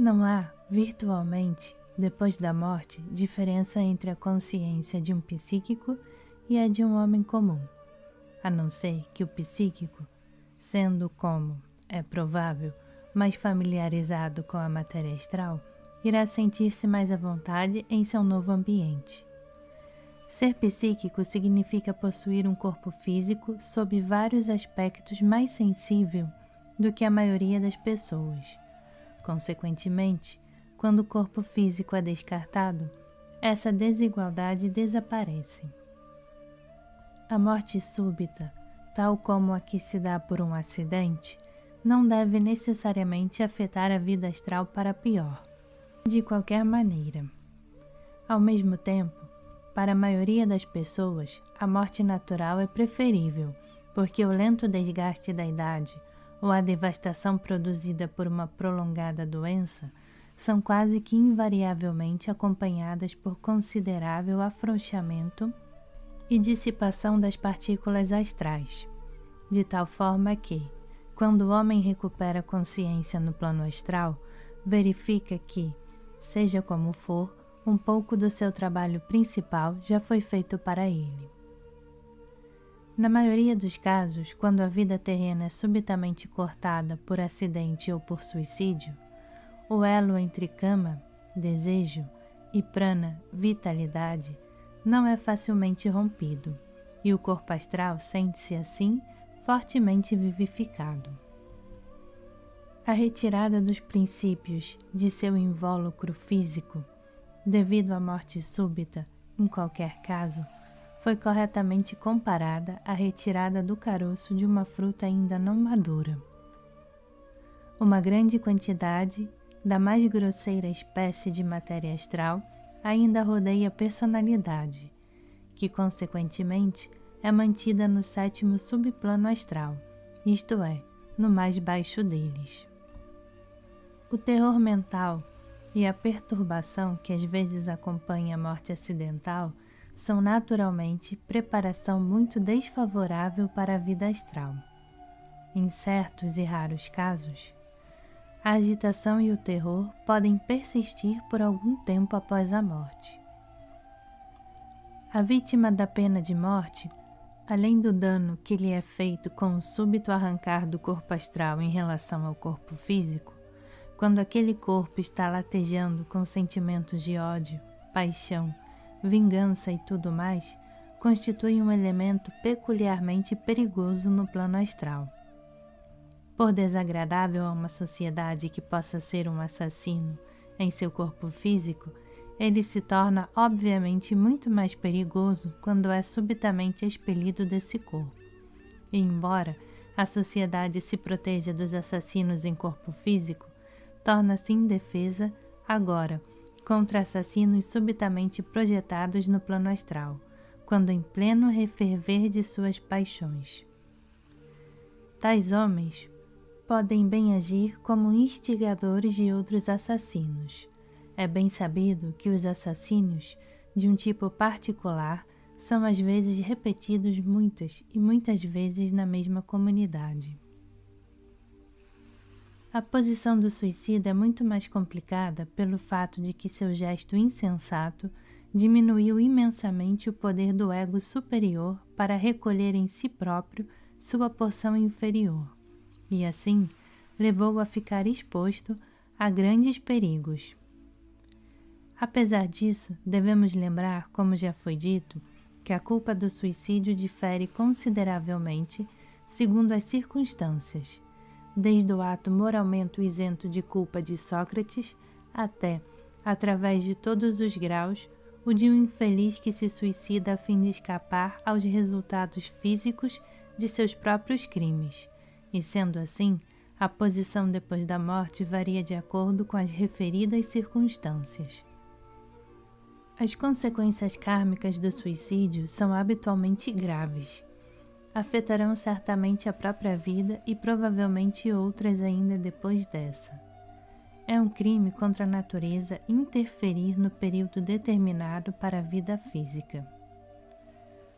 Não há, virtualmente, depois da morte, diferença entre a consciência de um psíquico e a de um homem comum, a não ser que o psíquico, sendo como, é provável, mais familiarizado com a matéria astral, irá sentir-se mais à vontade em seu novo ambiente. Ser psíquico significa possuir um corpo físico sob vários aspectos mais sensível do que a maioria das pessoas. Consequentemente, quando o corpo físico é descartado, essa desigualdade desaparece. A morte súbita, tal como a que se dá por um acidente, não deve necessariamente afetar a vida astral para pior, de qualquer maneira. Ao mesmo tempo, para a maioria das pessoas, a morte natural é preferível, porque o lento desgaste da idade ou a devastação produzida por uma prolongada doença são quase que invariavelmente acompanhadas por considerável afrouxamento e dissipação das partículas astrais, de tal forma que, quando o homem recupera consciência no plano astral, verifica que, seja como for, um pouco do seu trabalho principal já foi feito para ele. Na maioria dos casos, quando a vida terrena é subitamente cortada por acidente ou por suicídio, o elo entre kama, desejo, e prana, vitalidade, não é facilmente rompido, e o corpo astral sente-se assim fortemente vivificado. A retirada dos princípios de seu invólucro físico, devido à morte súbita, em qualquer caso, foi corretamente comparada à retirada do caroço de uma fruta ainda não madura. Uma grande quantidade da mais grosseira espécie de matéria astral ainda rodeia a personalidade, que consequentemente é mantida no sétimo subplano astral, isto é, no mais baixo deles. O terror mental e a perturbação que às vezes acompanha a morte acidental são naturalmente preparação muito desfavorável para a vida astral. Em certos e raros casos, a agitação e o terror podem persistir por algum tempo após a morte. A vítima da pena de morte, além do dano que lhe é feito com o súbito arrancar do corpo astral em relação ao corpo físico, quando aquele corpo está latejando com sentimentos de ódio, paixão, vingança e tudo mais, constitui um elemento peculiarmente perigoso no plano astral. Por desagradável a uma sociedade que possa ser um assassino em seu corpo físico, ele se torna obviamente muito mais perigoso quando é subitamente expelido desse corpo. E embora a sociedade se proteja dos assassinos em corpo físico, torna-se indefesa, agora, contra assassinos subitamente projetados no plano astral, quando em pleno referver de suas paixões. Tais homens podem bem agir como instigadores de outros assassinos. É bem sabido que os assassínios, de um tipo particular, são às vezes repetidos muitas e muitas vezes na mesma comunidade. A posição do suicida é muito mais complicada pelo fato de que seu gesto insensato diminuiu imensamente o poder do ego superior para recolher em si próprio sua porção inferior, e assim levou-o a ficar exposto a grandes perigos. Apesar disso, devemos lembrar, como já foi dito, que a culpa do suicídio difere consideravelmente segundo as circunstâncias, desde o ato moralmente isento de culpa de Sócrates até, através de todos os graus, o de um infeliz que se suicida a fim de escapar aos resultados físicos de seus próprios crimes, e sendo assim, a posição depois da morte varia de acordo com as referidas circunstâncias. As consequências kármicas do suicídio são habitualmente graves. Afetarão certamente a própria vida e provavelmente outras ainda depois dessa. É um crime contra a natureza interferir no período determinado para a vida física.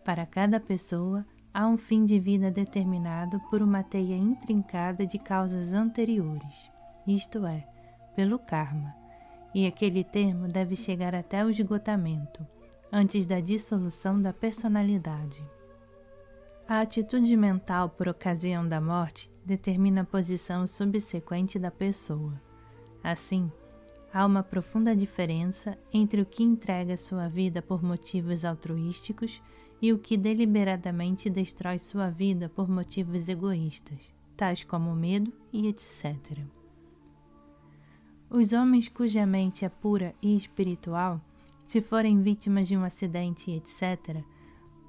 Para cada pessoa, há um fim de vida determinado por uma teia intrincada de causas anteriores, isto é, pelo karma, e aquele termo deve chegar até o esgotamento, antes da dissolução da personalidade. A atitude mental por ocasião da morte determina a posição subsequente da pessoa. Assim, há uma profunda diferença entre o que entrega sua vida por motivos altruísticos e o que deliberadamente destrói sua vida por motivos egoístas, tais como medo e etc. Os homens cuja mente é pura e espiritual, se forem vítimas de um acidente e etc.,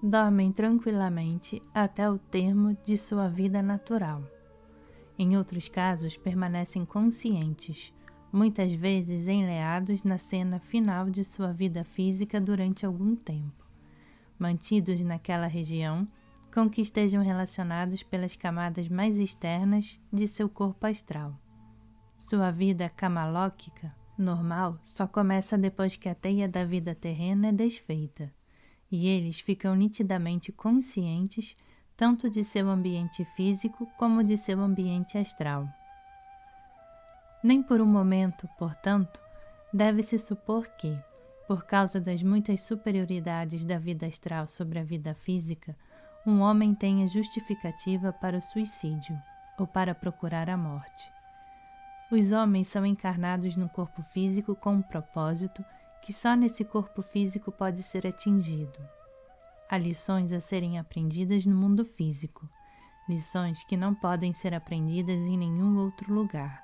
dormem tranquilamente até o termo de sua vida natural. Em outros casos, permanecem conscientes, muitas vezes enleados na cena final de sua vida física durante algum tempo, mantidos naquela região com que estejam relacionados pelas camadas mais externas de seu corpo astral. Sua vida kamalóquica, normal, só começa depois que a teia da vida terrena é desfeita, e eles ficam nitidamente conscientes tanto de seu ambiente físico como de seu ambiente astral. Nem por um momento, portanto, deve-se supor que, por causa das muitas superioridades da vida astral sobre a vida física, um homem tenha justificativa para o suicídio ou para procurar a morte. Os homens são encarnados no corpo físico com um propósito que só nesse corpo físico pode ser atingido. Há lições a serem aprendidas no mundo físico, lições que não podem ser aprendidas em nenhum outro lugar.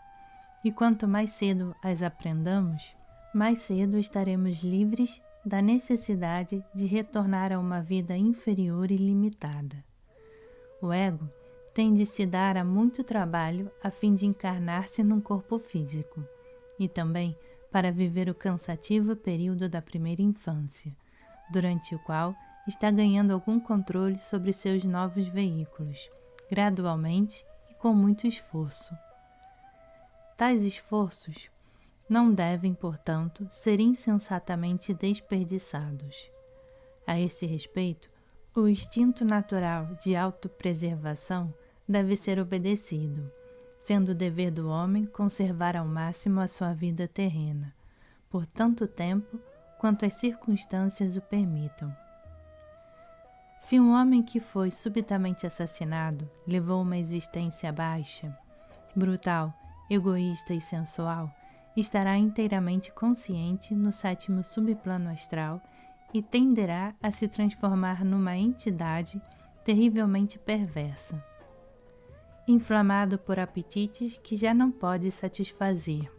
E quanto mais cedo as aprendamos, mais cedo estaremos livres da necessidade de retornar a uma vida inferior e limitada. O ego tem de se dar a muito trabalho a fim de encarnar-se num corpo físico, e também para viver o cansativo período da primeira infância, durante o qual está ganhando algum controle sobre seus novos veículos, gradualmente e com muito esforço. Tais esforços não devem, portanto, ser insensatamente desperdiçados. A esse respeito, o instinto natural de autopreservação deve ser obedecido, sendo o dever do homem conservar ao máximo a sua vida terrena, por tanto tempo quanto as circunstâncias o permitam. Se um homem que foi subitamente assassinado levou uma existência baixa, brutal, egoísta e sensual, estará inteiramente consciente no sétimo subplano astral e tenderá a se transformar numa entidade terrivelmente perversa, inflamado por apetites que já não pode satisfazer.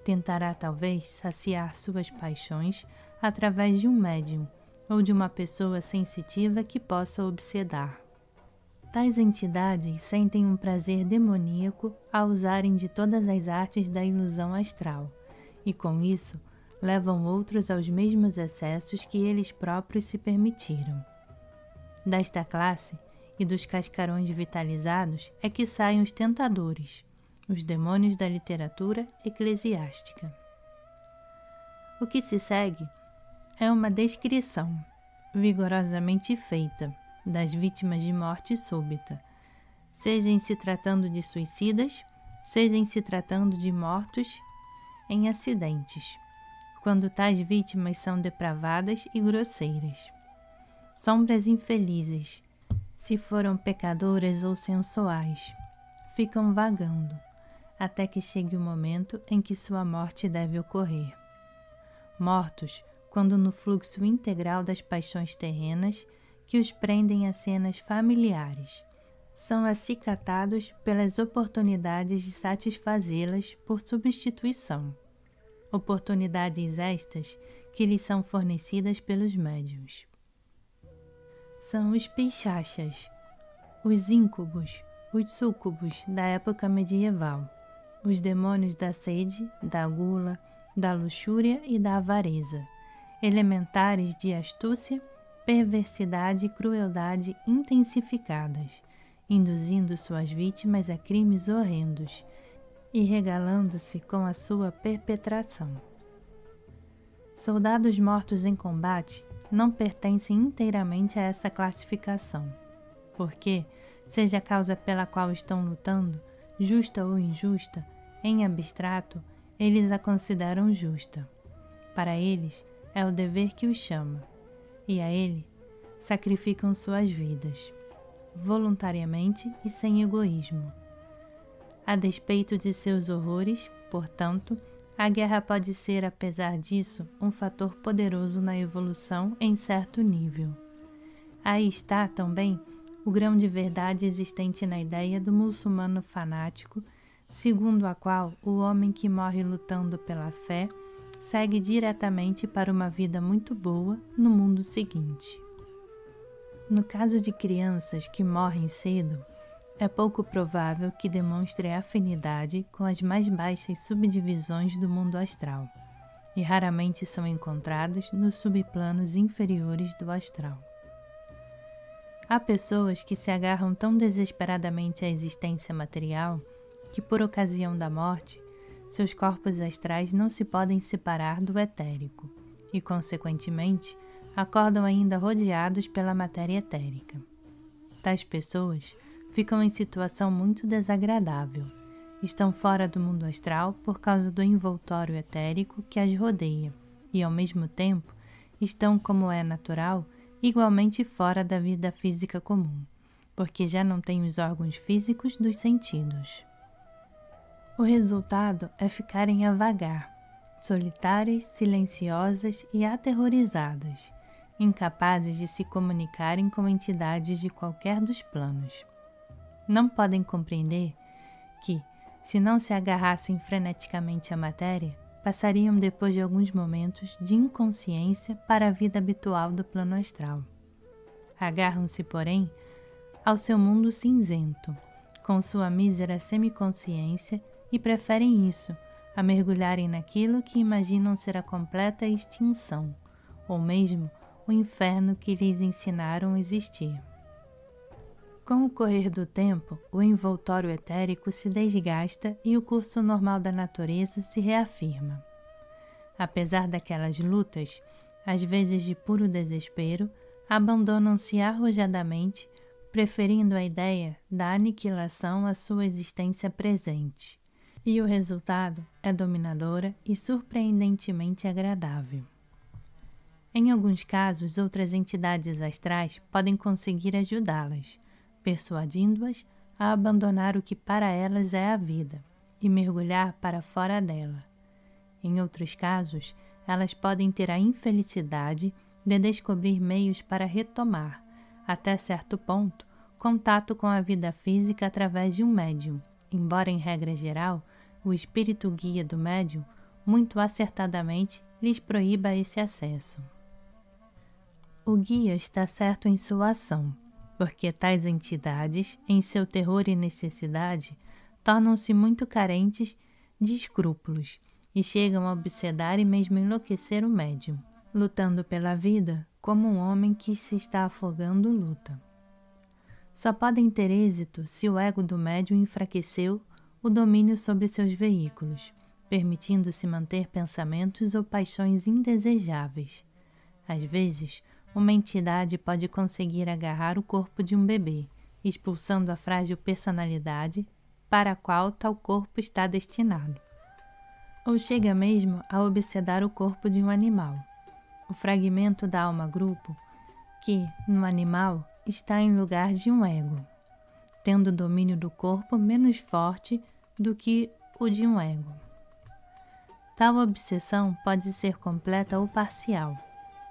Tentará talvez saciar suas paixões através de um médium ou de uma pessoa sensitiva que possa obsedar. Tais entidades sentem um prazer demoníaco ao usarem de todas as artes da ilusão astral, e com isso levam outros aos mesmos excessos que eles próprios se permitiram. Desta classe e dos cascarões vitalizados é que saem os tentadores, os demônios da literatura eclesiástica. O que se segue é uma descrição, vigorosamente feita, das vítimas de morte súbita, seja em se tratando de suicidas, seja em se tratando de mortos em acidentes, quando tais vítimas são depravadas e grosseiras. Sombras infelizes, se foram pecadoras ou sensuais, ficam vagando, até que chegue o momento em que sua morte deve ocorrer. Mortos, quando no fluxo integral das paixões terrenas que os prendem a cenas familiares, são acicatados pelas oportunidades de satisfazê-las por substituição, oportunidades estas que lhes são fornecidas pelos médiuns. São os pichachas, os íncubos, os súcubos da época medieval, os demônios da sede, da gula, da luxúria e da avareza, elementares de astúcia, perversidade e crueldade intensificadas, induzindo suas vítimas a crimes horrendos e regalando-se com a sua perpetração. Soldados mortos em combate não pertencem inteiramente a essa classificação, porque, seja a causa pela qual estão lutando, justa ou injusta, em abstrato, eles a consideram justa. Para eles, é o dever que os chama, e a ele sacrificam suas vidas, voluntariamente e sem egoísmo. A despeito de seus horrores, portanto, a guerra pode ser, apesar disso, um fator poderoso na evolução em certo nível. Aí está, também, o grão de verdade existente na ideia do muçulmano fanático, segundo a qual o homem que morre lutando pela fé segue diretamente para uma vida muito boa no mundo seguinte. No caso de crianças que morrem cedo, é pouco provável que demonstre afinidade com as mais baixas subdivisões do mundo astral, e raramente são encontradas nos subplanos inferiores do astral. Há pessoas que se agarram tão desesperadamente à existência material que, por ocasião da morte, seus corpos astrais não se podem separar do etérico e, consequentemente, acordam ainda rodeados pela matéria etérica. Tais pessoas ficam em situação muito desagradável. Estão fora do mundo astral por causa do envoltório etérico que as rodeia e, ao mesmo tempo, estão, como é natural, igualmente fora da vida física comum, porque já não têm os órgãos físicos dos sentidos. O resultado é ficarem a vagar, solitárias, silenciosas e aterrorizadas, incapazes de se comunicarem com entidades de qualquer dos planos. Não podem compreender que, se não se agarrassem freneticamente à matéria, passariam depois de alguns momentos de inconsciência para a vida habitual do plano astral. Agarram-se, porém, ao seu mundo cinzento, com sua mísera semiconsciência, e preferem isso a mergulharem naquilo que imaginam ser a completa extinção, ou mesmo o inferno que lhes ensinaram a existir. Com o correr do tempo, o envoltório etérico se desgasta e o curso normal da natureza se reafirma. Apesar daquelas lutas, às vezes de puro desespero, abandonam-se arrojadamente, preferindo a ideia da aniquilação à sua existência presente, e o resultado é dominadora e surpreendentemente agradável. Em alguns casos, outras entidades astrais podem conseguir ajudá-las, persuadindo-as a abandonar o que para elas é a vida e mergulhar para fora dela. Em outros casos, elas podem ter a infelicidade de descobrir meios para retomar, até certo ponto, contato com a vida física através de um médium, embora, em regra geral, o espírito guia do médium, muito acertadamente, lhes proíba esse acesso. O guia está certo em sua ação, porque tais entidades, em seu terror e necessidade, tornam-se muito carentes de escrúpulos e chegam a obsedar e mesmo enlouquecer o médium, lutando pela vida como um homem que se está afogando luta. Só podem ter êxito se o ego do médium enfraqueceu o domínio sobre seus veículos, permitindo-se manter pensamentos ou paixões indesejáveis. Às vezes, uma entidade pode conseguir agarrar o corpo de um bebê, expulsando a frágil personalidade para a qual tal corpo está destinado. Ou chega mesmo a obsedar o corpo de um animal, o fragmento da alma-grupo que, no animal, está em lugar de um ego, tendo o domínio do corpo menos forte do que o de um ego. Tal obsessão pode ser completa ou parcial.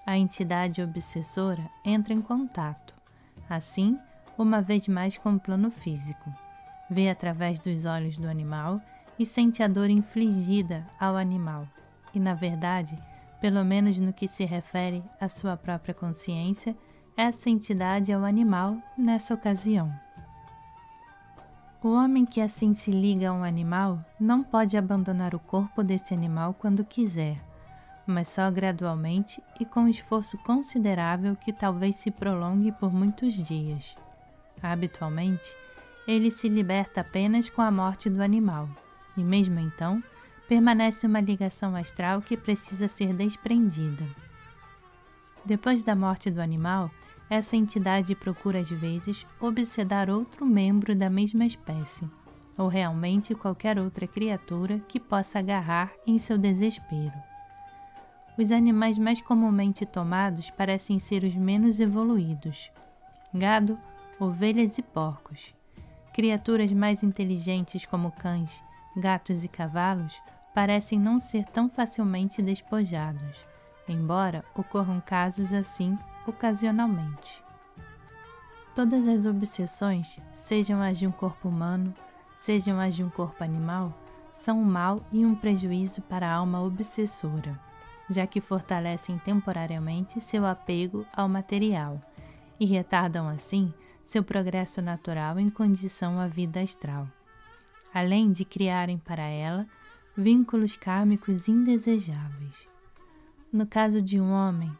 A entidade obsessora entra em contato, assim, uma vez mais com o plano físico, vê através dos olhos do animal e sente a dor infligida ao animal, e, na verdade, pelo menos no que se refere à sua própria consciência, essa entidade é o animal nessa ocasião. O homem que assim se liga a um animal não pode abandonar o corpo desse animal quando quiser, mas só gradualmente e com esforço considerável que talvez se prolongue por muitos dias. Habitualmente, ele se liberta apenas com a morte do animal, e mesmo então, permanece uma ligação astral que precisa ser desprendida. Depois da morte do animal, essa entidade procura às vezes obsedar outro membro da mesma espécie, ou realmente qualquer outra criatura que possa agarrar em seu desespero. Os animais mais comumente tomados parecem ser os menos evoluídos: gado, ovelhas e porcos. Criaturas mais inteligentes como cães, gatos e cavalos parecem não ser tão facilmente despojados, embora ocorram casos assim ocasionalmente. Todas as obsessões, sejam as de um corpo humano, sejam as de um corpo animal, são um mal e um prejuízo para a alma obsessora, já que fortalecem temporariamente seu apego ao material e retardam assim seu progresso natural em condição à vida astral, além de criarem para ela vínculos kármicos indesejáveis. No caso de um homem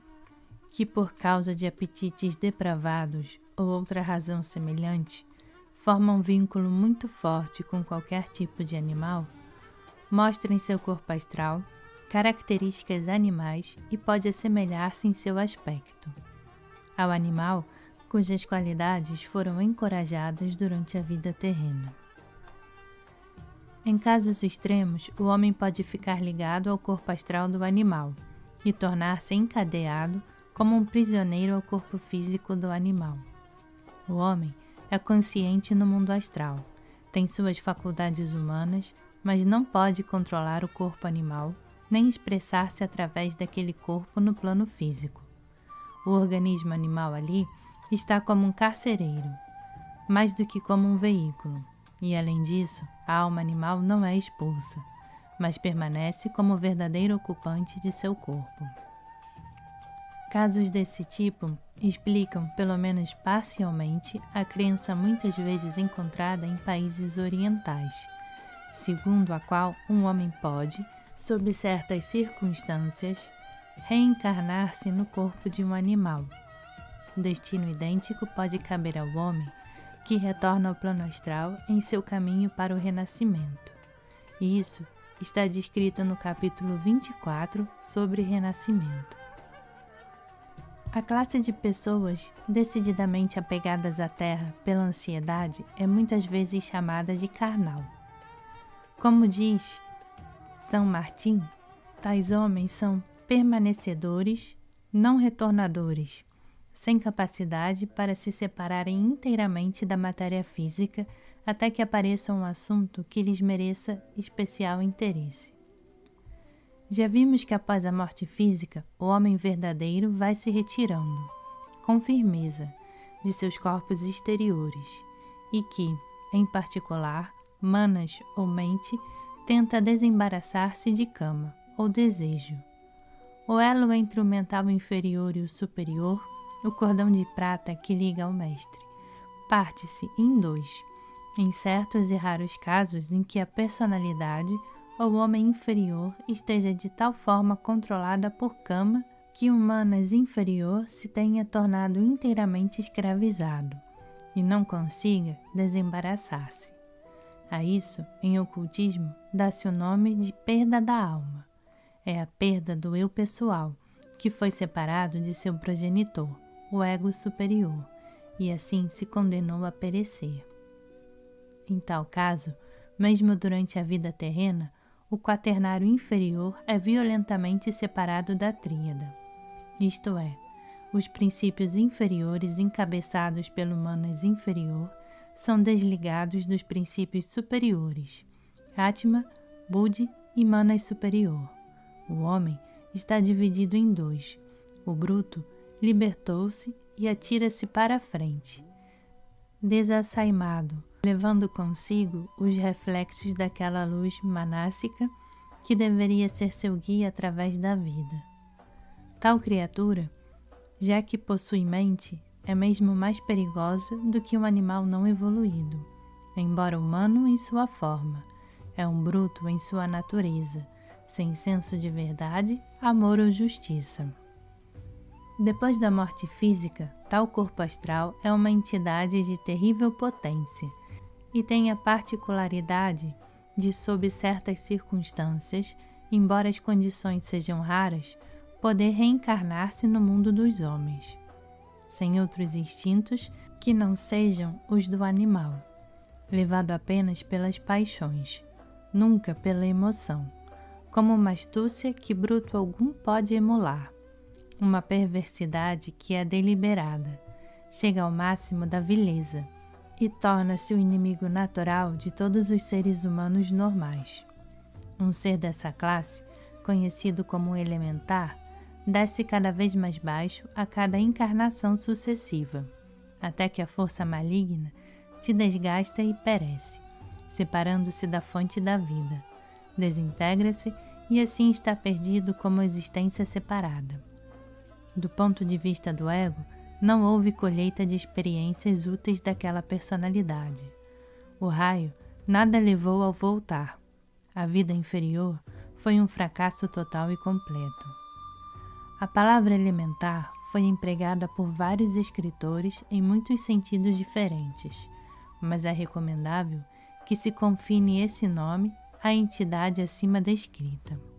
que, por causa de apetites depravados ou outra razão semelhante, forma um vínculo muito forte com qualquer tipo de animal, mostra em seu corpo astral características animais e pode assemelhar-se em seu aspecto ao animal cujas qualidades foram encorajadas durante a vida terrena. Em casos extremos, o homem pode ficar ligado ao corpo astral do animal e tornar-se encadeado como um prisioneiro ao corpo físico do animal. O homem é consciente no mundo astral, tem suas faculdades humanas, mas não pode controlar o corpo animal nem expressar-se através daquele corpo no plano físico. O organismo animal ali está como um carcereiro, mais do que como um veículo, e além disso, a alma animal não é expulsa, mas permanece como o verdadeiro ocupante de seu corpo. Casos desse tipo explicam, pelo menos parcialmente, a crença muitas vezes encontrada em países orientais, segundo a qual um homem pode, sob certas circunstâncias, reencarnar-se no corpo de um animal. Destino idêntico pode caber ao homem que retorna ao plano astral em seu caminho para o renascimento. E isso está descrito no capítulo 24 sobre renascimento. A classe de pessoas decididamente apegadas à Terra pela ansiedade é muitas vezes chamada de carnal. Como diz São Martim, tais homens são permanecedores, não retornadores, sem capacidade para se separarem inteiramente da matéria física até que apareça um assunto que lhes mereça especial interesse. Já vimos que após a morte física, o homem verdadeiro vai se retirando, com firmeza, de seus corpos exteriores e que, em particular, manas ou mente, tenta desembaraçar-se de cama ou desejo. O elo entre o mental inferior e o superior, o cordão de prata que liga ao mestre, parte-se em dois, em certos e raros casos em que a personalidade ou o homem inferior esteja de tal forma controlada por Kama que o manas inferior se tenha tornado inteiramente escravizado e não consiga desembaraçar-se. A isso, em ocultismo, dá-se o nome de perda da alma. É a perda do eu pessoal, que foi separado de seu progenitor, o ego superior, e assim se condenou a perecer. Em tal caso, mesmo durante a vida terrena, o quaternário inferior é violentamente separado da tríada. Isto é, os princípios inferiores encabeçados pelo manas inferior são desligados dos princípios superiores, Atma, Buddhi e manas superior. O homem está dividido em dois. O bruto libertou-se e atira-se para a frente, desassaimado, levando consigo os reflexos daquela luz manássica que deveria ser seu guia através da vida. Tal criatura, já que possui mente, é mesmo mais perigosa do que um animal não evoluído, embora humano em sua forma. É um bruto em sua natureza, sem senso de verdade, amor ou justiça. Depois da morte física, tal corpo astral é uma entidade de terrível potência e tem a particularidade de, sob certas circunstâncias, embora as condições sejam raras, poder reencarnar-se no mundo dos homens, sem outros instintos que não sejam os do animal. levado apenas pelas paixões, nunca pela emoção, como uma astúcia que bruto algum pode emular, uma perversidade que é deliberada, chega ao máximo da vileza e torna-se o inimigo natural de todos os seres humanos normais. Um ser dessa classe, conhecido como elementar, desce cada vez mais baixo a cada encarnação sucessiva, até que a força maligna se desgasta e perece, separando-se da fonte da vida, desintegra-se e assim está perdido como existência separada. Do ponto de vista do ego, não houve colheita de experiências úteis daquela personalidade. O raio nada levou ao voltar. A vida inferior foi um fracasso total e completo. A palavra elementar foi empregada por vários escritores em muitos sentidos diferentes, mas é recomendável que se confine esse nome à entidade acima descrita.